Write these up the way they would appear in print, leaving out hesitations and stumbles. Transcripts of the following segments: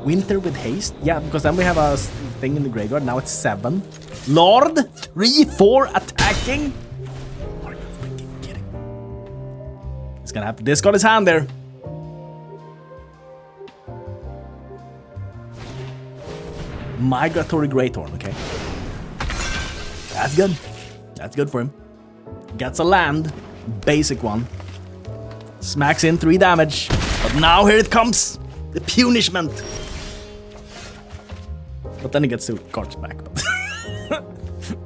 Winter with haste? Yeah, because then we have a thing in the graveyard. Now it's 7. Lord, 3, 4 attacking. Are you freaking kidding? He's gonna have to discard his hand there. Migratory Greathorn, okay. That's good. That's good for him. Gets a land. Basic one. Smacks in 3 damage. But now here it comes. The punishment. But then he gets 2 cards back.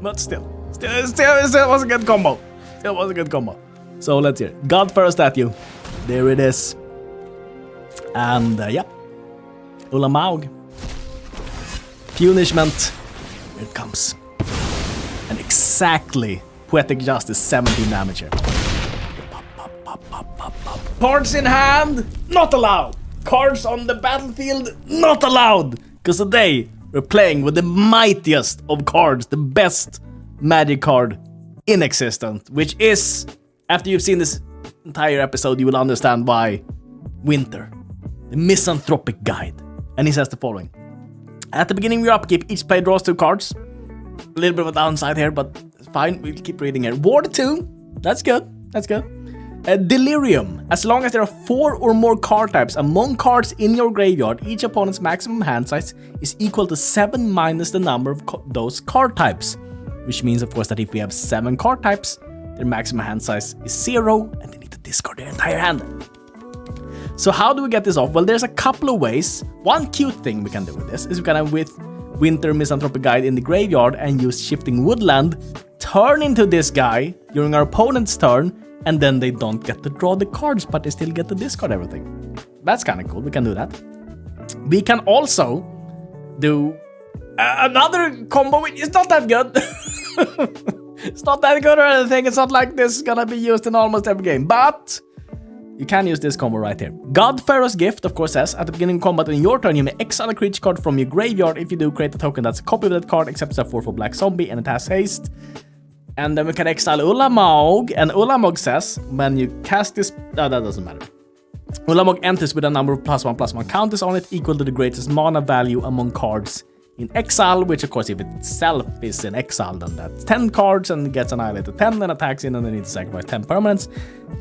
But still was a good combo. Still was a good combo. So let's hear it. Godfurrow statue. There it is. And yeah. Ulamaug. Punishment. Here it comes. And exactly Poetic Justice, 17 damage here. Cards in hand, not allowed. Cards on the battlefield, not allowed. Because today we're playing with the mightiest of cards, the best magic card in existence, which is, after you've seen this entire episode, you will understand why. Winter, the Misanthropic Guide. And he says the following. At the beginning of your upkeep, each player draws 2 cards. A little bit of a downside here, but it's fine. We'll keep reading here. Ward 2. That's good. That's good. Delirium. As long as there are 4 or more card types among cards in your graveyard, each opponent's maximum hand size is equal to 7 minus the number of those card types. Which means, of course, that if we have 7 card types, their maximum hand size is 0, and they need to discard their entire hand. So how do we get this off? Well, there's a couple of ways. One cute thing we can do with this is we can, with Winter Misanthropic Guide in the graveyard and use Shifting Woodland, turn into this guy during our opponent's turn, and then they don't get to draw the cards, but they still get to discard everything. That's kind of cool. We can do that. We can also do another combo, which is not that good. It's not that good or anything. It's not like this is gonna be used in almost every game, but you can use this combo right here. Godfurrow's Gift, of course, says, at the beginning of combat in your turn, you may exile a creature card from your graveyard. If you do, create a token that's a copy of that card, except it's a 4/4 black zombie, and it has haste. And then we can exile Ulamaug, and Ulamaug says, when you cast this... that doesn't matter. Ulamaug enters with a number of +1/+1 counters on it, equal to the greatest mana value among cards in exile, which of course, if itself is in exile, then that's 10 cards and gets annihilated 10, and attacks in, and they need to sacrifice 10 permanents,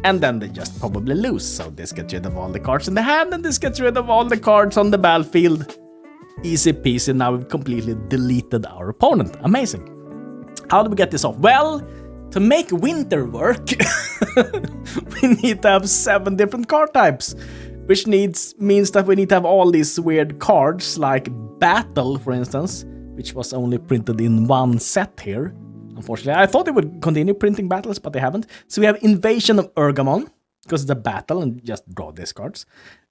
and then they just probably lose. So this gets rid of all the cards in the hand, and this gets rid of all the cards on the battlefield. Easy peasy, now we've completely deleted our opponent. Amazing. How do we get this off? Well, to make Winter work, we need to have 7 different card types, which means that we need to have all these weird cards, like Battle, for instance, which was only printed in 1 set here. Unfortunately, I thought they would continue printing battles, but they haven't. So we have Invasion of Urgamon, because it's a battle, and just draw these cards.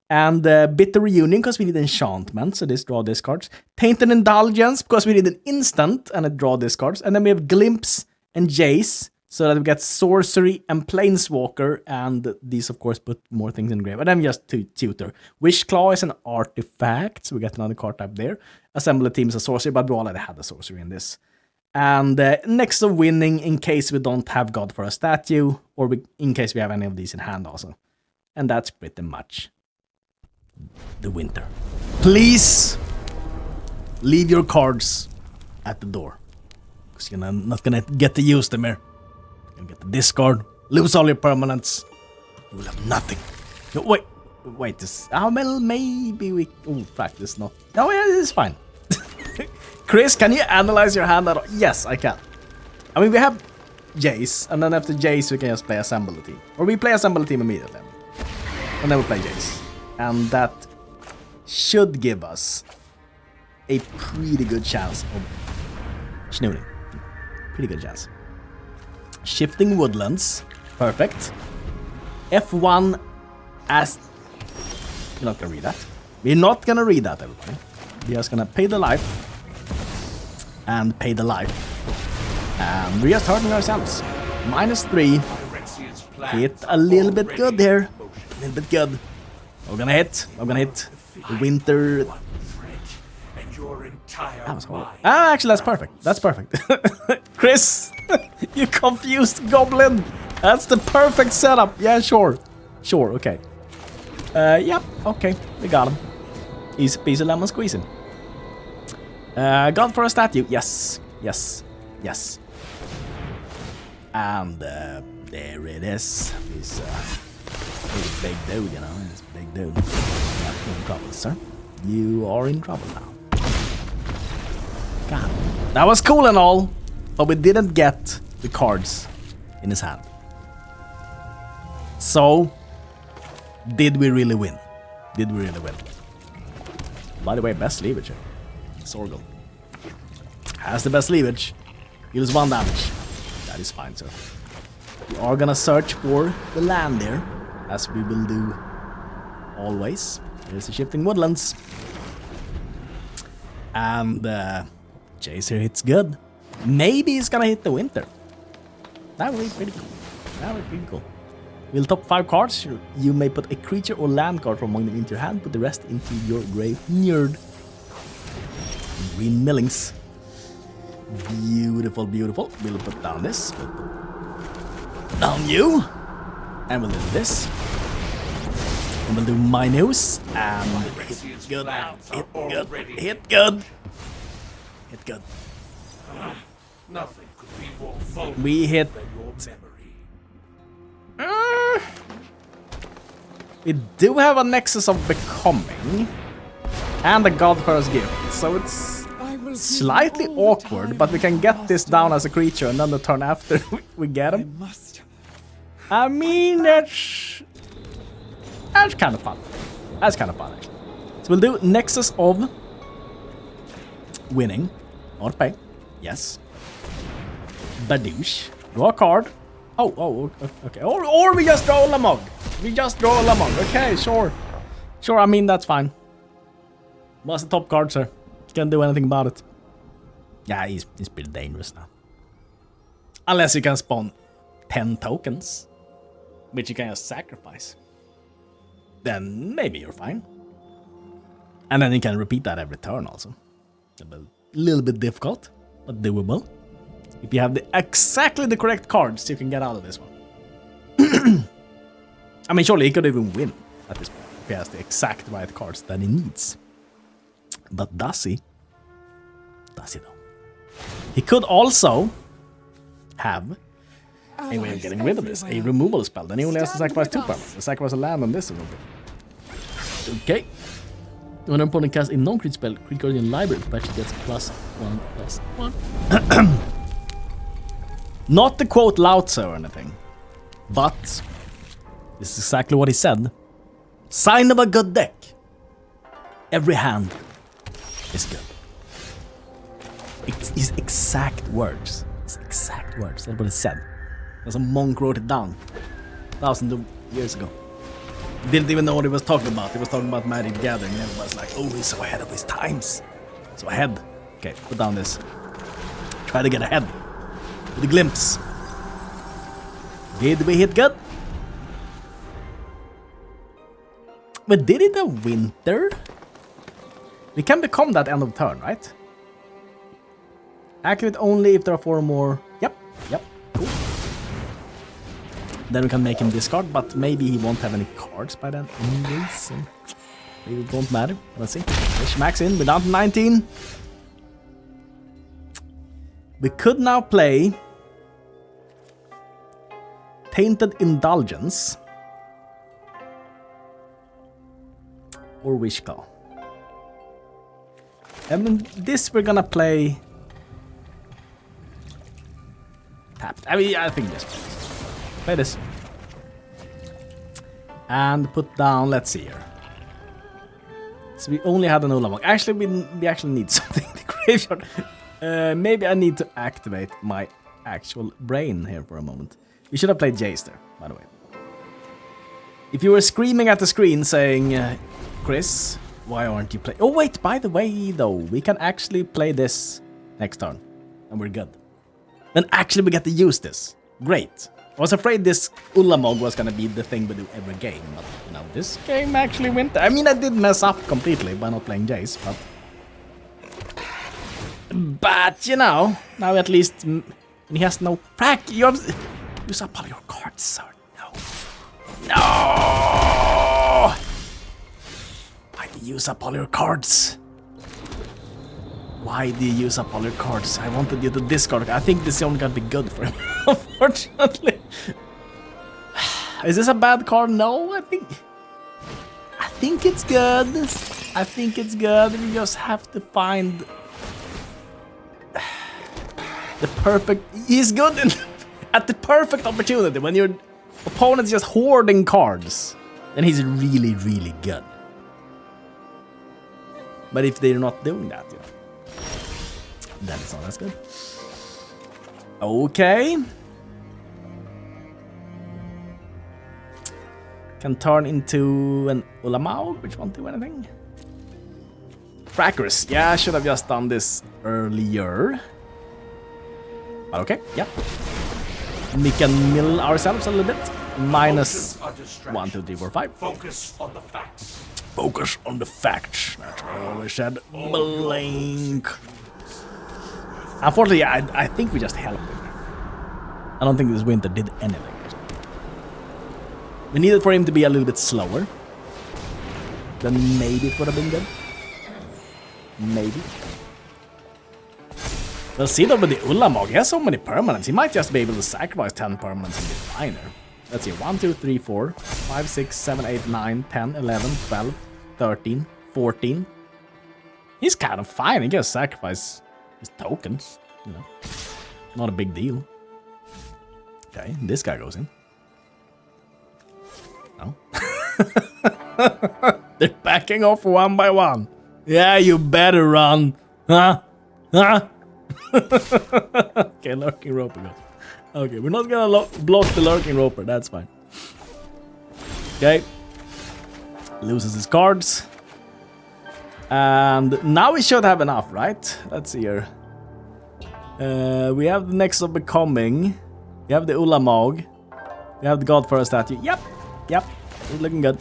And Bitter Reunion, because we need enchantment, so this draw these cards. Tainted Indulgence, because we need an instant, and it draw these cards. And then we have Glimpse and Jace, so that we get Sorcery and Planeswalker, and these, of course, put more things in the grave. And then just Tutor. Wishclaw is an artifact, so we get another card type there. Assemble a Team is a Sorcery, but we already had a Sorcery in this. And next of winning, in case we don't have Godfurrow statue, or in case we have any of these in hand also. And that's pretty much the Winter. Please leave your cards at the door, because you're not gonna get to use them here. You're gonna get the discard, lose all your permanents, you will have nothing. No, wait, this... well, maybe we... oh, fuck, this is not... oh, yeah, this is fine. Chris, can you analyze your hand at all? Yes, I can. I mean, we have Jace, and then after Jace, we can just play Assemble the Team. Or we play Assemble the Team immediately. And then we play Jace. And that should give us a pretty good chance of snooting. Pretty good chance. Shifting Woodlands. Perfect. F1 as... we're not gonna read that. We're not gonna read that, everybody. We're just gonna pay the life. And pay the life. And we're just hurting ourselves. -3. Hit a little bit good here. A little bit good. I'm gonna hit. Winter. That was horrible. Ah, actually, that's perfect. That's perfect. Chris, you confused Goblin. That's the perfect setup. Yeah, sure. Sure, okay. Yep, okay. We got him. Easy peasy lemon squeezing. Gone for a statue. Yes. Yes. Yes. And there it is. He's a big dude, you know. He's a big dude. You're in trouble, sir. You are in trouble now. God. That was cool and all, but we didn't get the cards in his hand. So, did we really win? Did we really win? By the way, best leverage here. Sorghum. Has the best leverage. Deals 1 damage. That is fine, sir. We are gonna search for the land there, as we will do always. There's the shifting woodlands. And Chaser hits good. Maybe he's gonna hit the winter. That would be pretty cool. That would be pretty cool. We'll top 5 cards. You may put a creature or land card from among them into your hand. Put the rest into your graveyard. Green millings. Beautiful, beautiful. We'll put down this. We'll put down you. And we'll do this. And we'll do my news. And hit good. Hit good. Hit good. Hit good. Nothing could be more vulnerable We hit. than your memory. We do have a Nexus of Becoming. And a Godfather's Gift. So it's slightly awkward, but we can get this down as a creature and then the turn after we get him. I mean, that's kind of fun. That's kind of fun, actually. So we'll do Nexus of Winning. Not pay. Yes. Badoosh. Draw a card. Oh, okay. Or we just draw a Lamog. We just draw a Lamog. Okay, sure. Sure, I mean, that's fine. What's the top card, sir? Can't do anything about it. Yeah, he's pretty dangerous now. Unless you can spawn 10 tokens, which you can just sacrifice. Then maybe you're fine. And then you can repeat that every turn also. A little bit difficult, but doable. If you have exactly the correct cards, you can get out of this one. I mean, surely he could even win at this point if he has the exact right cards that he needs. But does he? Does he though? He could also have a way of getting rid of this, a removal spell. Then he only has to sacrifice 2 permanents. The sacrifice a land on this a little bit. Okay. When an opponent casts a non-crit spell, crit card in the library, patch gets +1/+1. Not to quote Lautze or anything, but this is exactly what he said. Sign of a good deck. Every hand is good. It's his exact words. His exact words. That's what he said. As a monk wrote it down thousands of years ago. Didn't even know what he was talking about. He was talking about Magic the Gathering, and everybody's like, oh, he's so ahead of his times. So ahead. Okay, put down this. Try to get ahead. With a glimpse. Did we hit good? But did it a winter? We can become that end of turn, right? Activate only if there are 4 more. Yep, cool. Then we can make him discard, but maybe he won't have any cards by then anyways, so maybe it won't matter. Let's see. Fish max in, we're down to 19. We could now play Tainted Indulgence or Wishclaw. And then this we're gonna play tapped. I mean, I think this. Play this. And put down, let's see here. So we only had an Ulamog. Actually, we actually need something in the graveyard. Maybe I need to activate my actual brain here for a moment. We should have played Jace there, by the way. If you were screaming at the screen saying, Chris, why aren't you playing? Oh wait, by the way though, we can actually play this next turn. And we're good. Then actually we get to use this. Great. I was afraid this Ulamog was gonna be the thing we do every game, but you know, this game actually went. I mean, I did mess up completely by not playing Jace, but you know, now at least he has no pack. You have use up all your cards, sir. No. you use up all your cards? Why do you use up all your cards? I wanted you to discard. I think this is only gonna be good for him, unfortunately. Is this a bad card? No, I think it's good. I think it's good. We just have to find the perfect. He's good at the perfect opportunity when your opponent's just hoarding cards. Then he's really, really good. But if they're not doing that, you know, then it's not as good. Okay. Can turn into an Ulamaug, which won't do anything. Crackers. Yeah, I should have just done this earlier. But okay, yeah. We can mill ourselves a little bit. Minus 1, 2, 3, 4, 5. Focus on the facts. Focus on the facts. That's what I always said. Blink. Unfortunately, I think we just helped him. I don't think this winter did anything. We needed for him to be a little bit slower. Then maybe it would have been good. Maybe. We'll see though with the Ulamaug. He has so many permanents. He might just be able to sacrifice 10 permanents and be fine there. Let's see. 1, 2, 3, 4, 5, 6, 7, 8, 9, 10, 11, 12, 13, 14. He's kind of fine. He can sacrifice his tokens. You know. Not a big deal. Okay, this guy goes in. No. They're backing off one by one. Yeah, you better run. Huh? Huh? Okay, lurking roper goes. Okay, we're not gonna block the lurking roper. That's fine. Okay. Loses his cards. And now we should have enough, right? Let's see here. We have the next of becoming. We have the Ulamaug. We have the Godfather statue. Yep. Yep. It's looking good.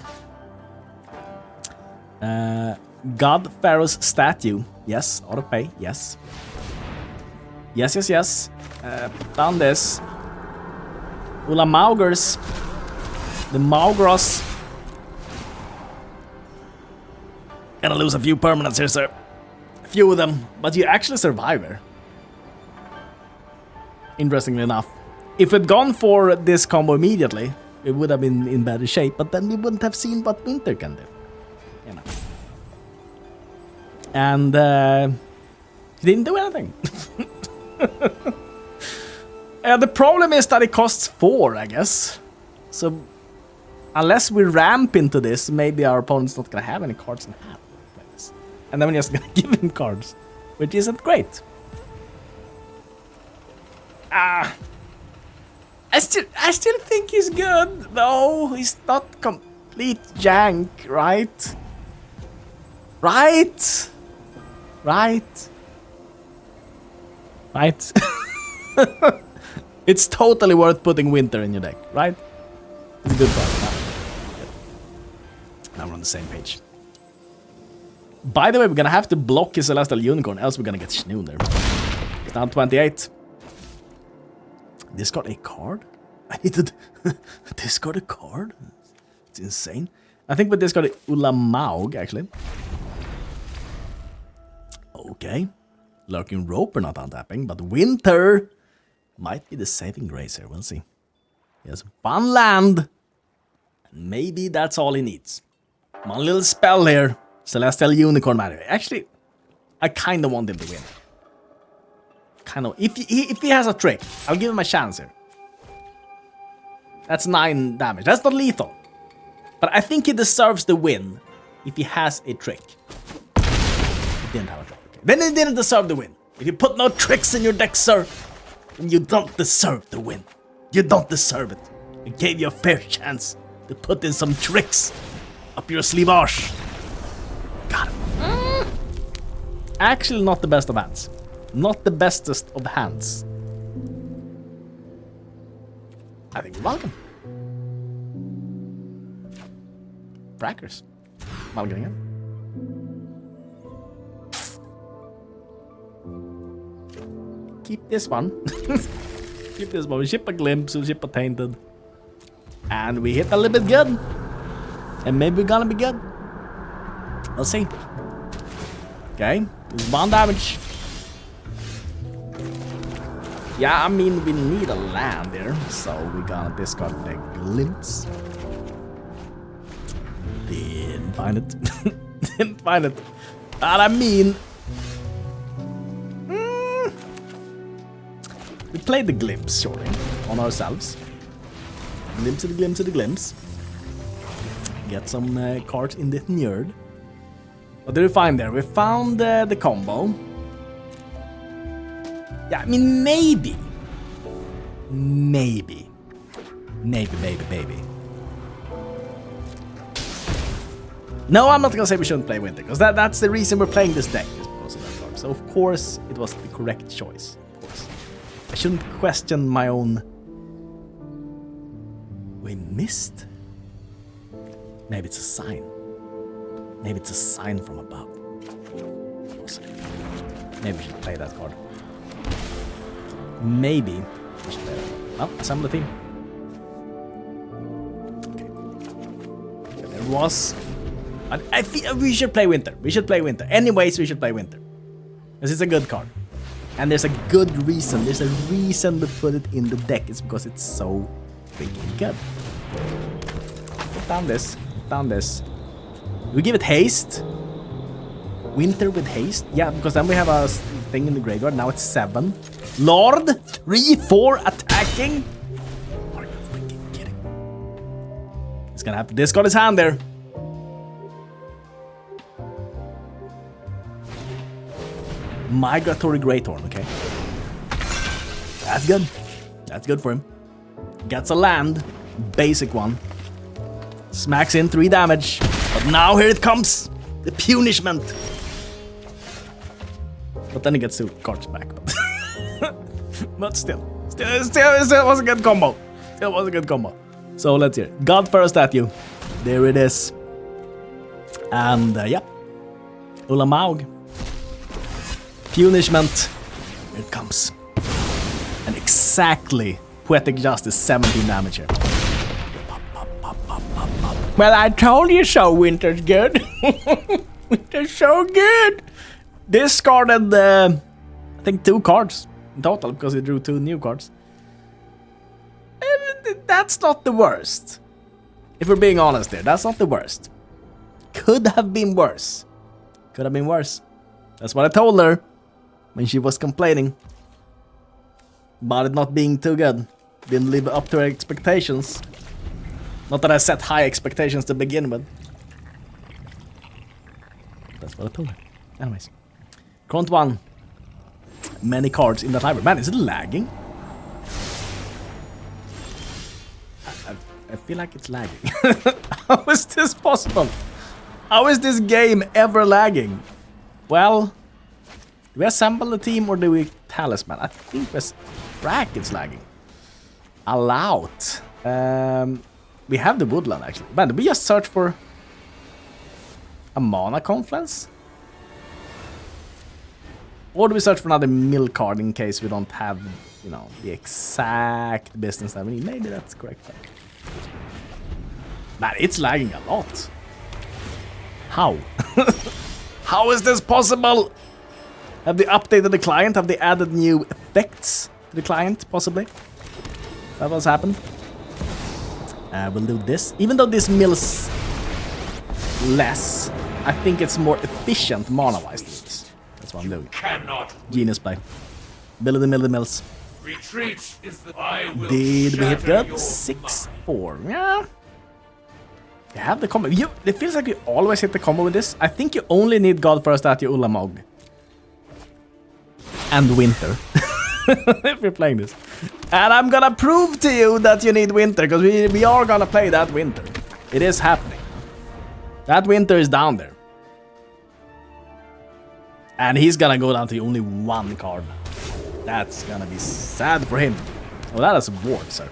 God Pharaoh's statue. Yes. Auto pay. Yes. Yes, yes, yes. Done this. Ulamaugers. The Maugros. Gonna lose a few permanents here, sir. A few of them. But you actually survive here. Interestingly enough. If we'd gone for this combo immediately, it would have been in better shape, but then we wouldn't have seen what Winter can do. You know. And he didn't do anything. The problem is that it costs 4, I guess. So unless we ramp into this, maybe our opponent's not gonna have any cards in hand. Like this. And then we're just gonna give him cards, which isn't great. I still think he's good, though. He's not complete jank, right? Right? Right? Right? It's totally worth putting Winter in your deck, right? It's a good part. Now we're on the same page. By the way, we're gonna have to block his Celestial Unicorn, else we're gonna get Schnoon there. It's down 28. Discard a card? I need to discard a card? It's insane. I think we discarded Ulamaug, actually. Okay. Lurking Roper not untapping, but Winter might be the saving grace here. We'll see. He has 1 land. And maybe that's all he needs. One little spell here. Celestial Unicorn Matter. Actually, I kind of want him to win. Kind of. If he has a trick, I'll give him a chance here. That's 9 damage. That's not lethal. But I think he deserves the win if he has a trick. He didn't have a trick. Okay. Then he didn't deserve the win. If you put no tricks in your deck, sir, then you don't deserve the win. You don't deserve it. I gave you a fair chance to put in some tricks up your sleevage. Got him. Actually, not the best of hands. Not the bestest of hands. I think you're welcome. Frackers. Mulligan again. Keep this one. Keep this one. We ship a glimpse, we ship a tainted. And we hit a little bit good. And maybe we're gonna be good. Let's see. Okay, there's 1 damage. Yeah, I mean, we need a land there, so we're gonna discard the glimpse. Didn't find it. Didn't find it. And I mean... we played the glimpse, surely, on ourselves. Glimpse to the glimpse to the glimpse. Get some cards in the nerd. What did we find there? We found the combo. Yeah, I mean, maybe. Maybe. No, I'm not gonna say we shouldn't play Winter, because that's the reason we're playing this deck, is because of that card. So, of course, it was the correct choice. Of course. I shouldn't question my own... We missed? Maybe it's a sign. Maybe it's a sign from above. Maybe we should play that card. Maybe we should play that. Well, assemble the team. Okay. There was... I feel we should play Winter. We should play Winter. Anyways, we should play Winter. Because it's a good card. And there's a good reason. There's a reason to put it in the deck. It's because it's so freaking good. Put down this. Put down this. We give it haste. Winter with haste. Yeah, because then we have a thing in the graveyard. Now it's 7. Lord. 3-4 attacking. Are you freaking kidding? He's gonna have to discard his hand there. Migratory Greathorn, okay. That's good. That's good for him. Gets a land. Basic one. Smacks in 3 damage. But now here it comes. The punishment. But then he gets 2 cards back. But still was a good combo. Still was a good combo. So let's hear it. Godfur statue. There it is. And yeah. Ulamaug. Punishment. Here it comes. And exactly Poetic Justice, 17 damage here. Well, I told you so, Winter's good. Winter's so good. Discarded, I think 2 cards in total, because he drew 2 new cards. That's not the worst. If we're being honest here, that's not the worst. Could have been worse. Could have been worse. That's what I told her when she was complaining about it not being too good. Didn't live up to her expectations. Not that I set high expectations to begin with. That's what I told her. Anyways. Front 1. Many cards in that library. Man, is it lagging? I feel like it's lagging. How is this possible? How is this game ever lagging? Well, do we assemble the team or do we talisman? I think this bracket's lagging. Allowed. We have the woodland actually. Man, did we just search for a mana confluence? Or do we search for another mill card in case we don't have, you know, the exact business that we need? Maybe that's correct. Man, it's lagging a lot. How? How is this possible? Have they updated the client? Have they added new effects to the client, possibly? That was happened. We'll do this. Even though this mills less, I think it's more efficient mana-wise than this. That's what I'm doing. Genius play. Build the mills. Retreat is the Did we hit good? 6-4. Yeah. You have the combo. It feels like you always hit the combo with this. I think you only need Godfur Statue, Ulamog. And Winter. If you're playing this. And I'm gonna prove to you that you need Winter, because we are gonna play that Winter. It is happening. That Winter is down there. And he's gonna go down to only 1 card. That's gonna be sad for him. Oh, that is a ward, sir.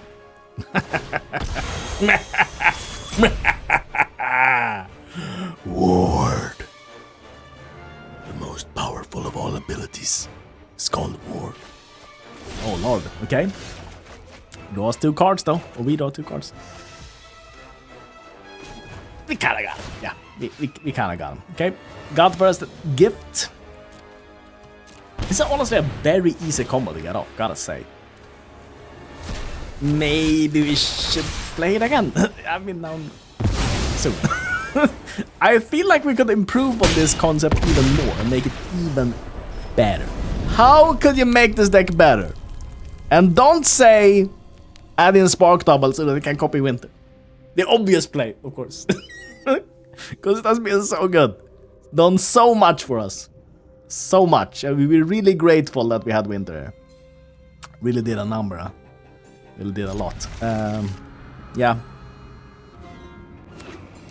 Ward. The most powerful of all abilities. It's called Ward. Oh lord, okay. Draws 2 cards though. Or we draw 2 cards. we kinda got him. Yeah, we kinda got him. Okay, God first gift. This is honestly a very easy combo to get off, gotta say. Maybe we should play it again. I mean, now soon. I feel like we could improve on this concept even more and make it even better. How could you make this deck better? And don't say add in Spark Double so that it can copy Winter. The obvious play, of course. Because it has been so good. Done so much for us. So much. And we were really grateful that we had Winter here. Really did a number, huh? Really did a lot. Yeah.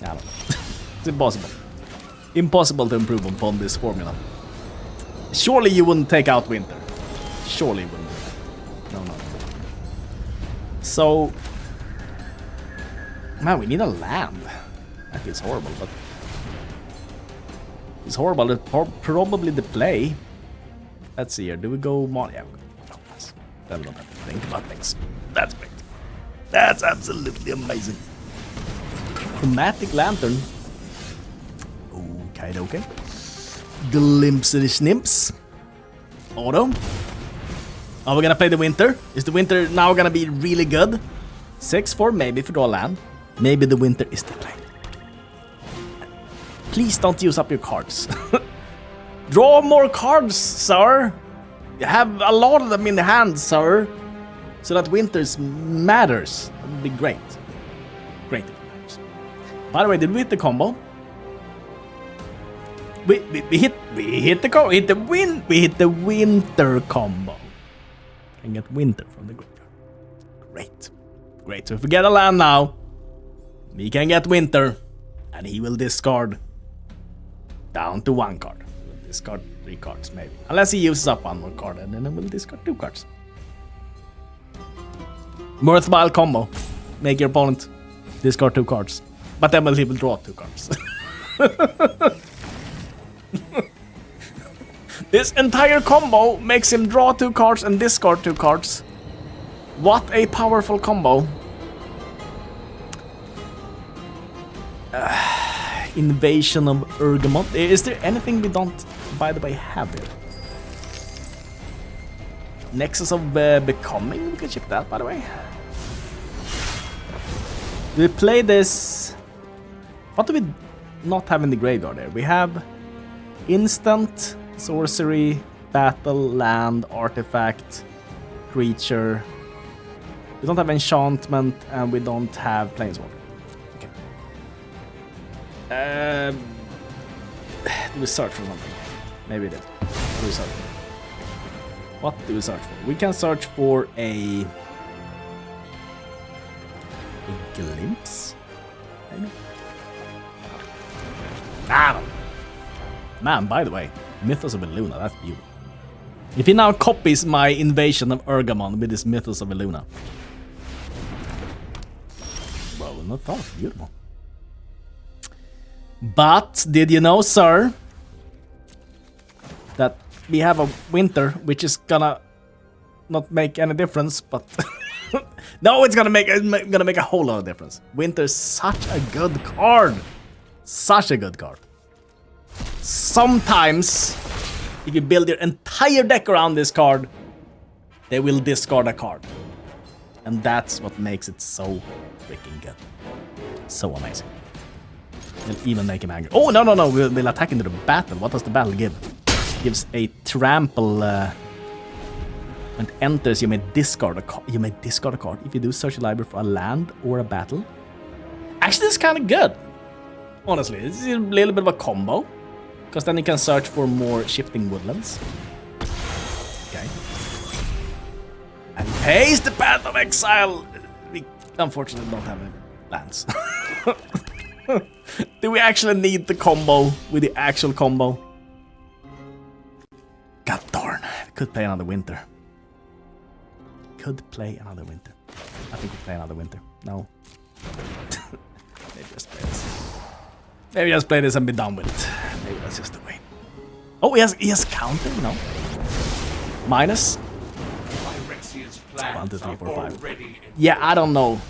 I don't know. It's impossible. Impossible to improve upon this formula. Surely you wouldn't take out Winter. Surely you wouldn't. No. So... Man, we need a land. That feels horrible, but... It's horrible. It's probably the play. Let's see here. Do we go... Yeah, we go. Nice. Then we don't have to think about things. That's great. That's absolutely amazing. Chromatic Lantern. Okay. Glimpse of the Snimps. Auto. Are we gonna play the Winter? Is the Winter now gonna be really good? 6-4, maybe if we draw land. Maybe the Winter is the play. Please don't use up your cards. Draw more cards, sir. You have a lot of them in the hand, sir. So that Winters matters. That would be great. Great if it matters. By the way, did we hit the combo? We hit the combo. We hit the Winter combo. Can get Winter from the graveyard. Great. So if we get a land now, we can get Winter, and he will discard down to 1 card. We'll discard 3 cards maybe, unless he uses up 1 more card, and then we'll discard 2 cards. Worthwhile combo. Make your opponent discard 2 cards, but then he will draw 2 cards. This entire combo makes him draw 2 cards and discard 2 cards. What a powerful combo. Invasion of Urgamot. Is there anything we don't, by the way, have here? Nexus of Becoming? We can ship that, by the way. We play this... What do we not have in the graveyard there? We have instant, sorcery, battle, land, artifact, creature. We don't have enchantment, and we don't have planeswalker. Okay. Do we search for something? Maybe we did. What do we search for? What do we search for? We can search for a glimpse? Maybe? I don't know. Man, by the way, Mythos of Eluna, that's beautiful. If he now copies my invasion of Urgamon with his Mythos of Eluna. Well, not that beautiful. But, did you know, sir, that we have a Winter, which is gonna not make any difference, but... No, it's gonna make a whole lot of difference. Winter's such a good card. Such a good card. Sometimes, if you build your entire deck around this card, they will discard a card. And that's what makes it so freaking good. So amazing. It'll even make him angry. Oh, no. We'll attack into the battle. What does the battle give? It gives a trample. When it enters, you may discard a card. If you do, search your library for a land or a battle. Actually, it's kind of good. Honestly, this is a little bit of a combo. Because then you can search for more shifting woodlands. Okay. And pays the Path of Exile. We unfortunately don't have any lands. Do we actually need the combo with the actual combo? God darn. Could play another Winter. I think we play another Winter. No. Maybe just play this. Maybe just play this and be done with it. Maybe that's just the way. Oh, he has counter? No. Minus. 1, 2, 3, 4, 5. Yeah, I don't know.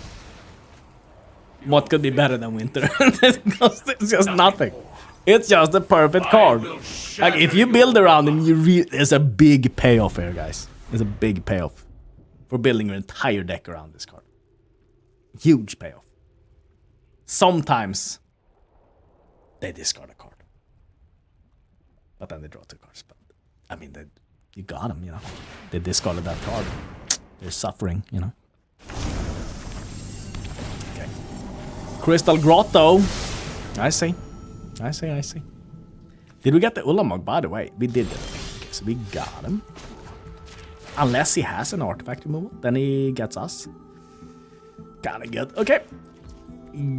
What could be better than winter? It's just nothing. It's just a perfect card. Like, if you build around him, there's a big payoff here, guys. There's a big payoff for building your entire deck around this card. Huge payoff. Sometimes they discard a card, but then they draw 2 cards. But I mean, you got them, you know. They discarded that card. They're suffering, you know. Okay. Crystal Grotto. I see. Did we get the Ulamog, by the way? We did get it. Okay, so we got him. Unless he has an artifact removal, then he gets us. Kinda good. Okay.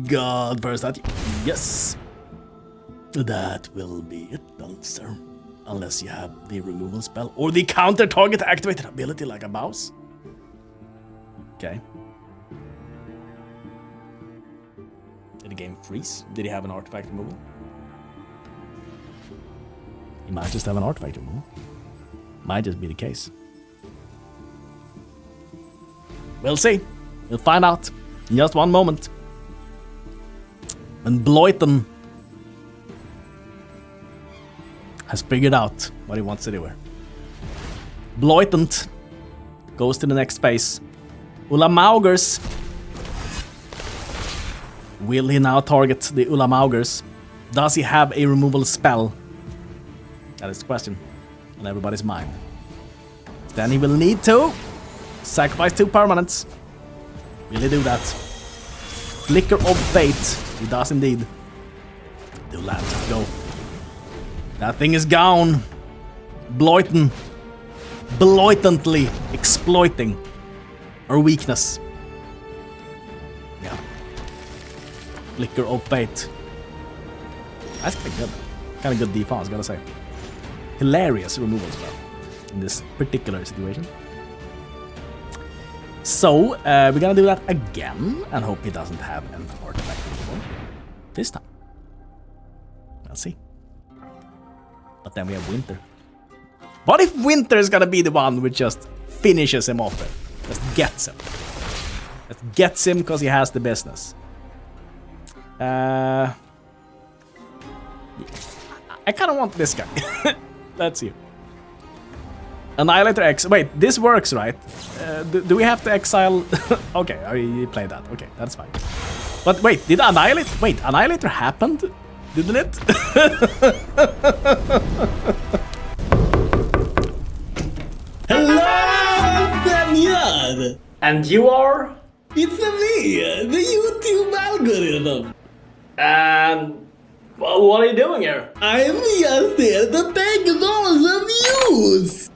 God first that. Yes. That will be it, sir. Unless you have the removal spell or the counter target activated ability like a mouse. Okay. Did the game freeze? Did he have an artifact removal? He might just have an artifact removal. Might just be the case. We'll see. We'll find out in just one moment. When Bloyton has figured out what he wants to do here. Bloitant goes to the next phase. Ulamaugers. Will he now target the Ulamaugers? Does he have a removal spell? That is the question on everybody's mind. Then he will need to sacrifice 2 permanents. Will he do that? Flicker of Fate. He does indeed. The lands go. That thing is gone. Bloiton. Blatantly exploiting our weakness. Yeah. Flicker of Fate. That's kind of good. Kind of good defense, gotta say. Hilarious removal spell in this particular situation. So, we're gonna do that again and hope he doesn't have an artifact removal this time. Let's see. But then we have Winter. What if Winter is gonna be the one which just finishes him off there? Just gets him. Just gets him because he has the business. I kind of want this guy. Let's see. Annihilator X. Wait, this works, right? Do we have to exile? Okay, I played that. Okay, that's fine. But wait, did Annihilate? Wait, Annihilator happened? Didn't it? Hello, Daniel! And you are? It's me, the YouTube algorithm. And well, what are you doing here? I'm just here to take those views.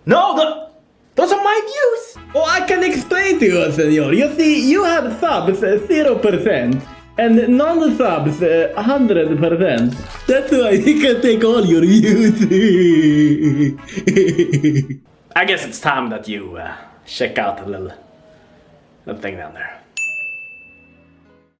No, those are my views. Oh, I can explain to you, senor. You see, you have subs 0% and non-subs 100%. That's why you can take all your views. I guess it's time that you check out the little thing down there.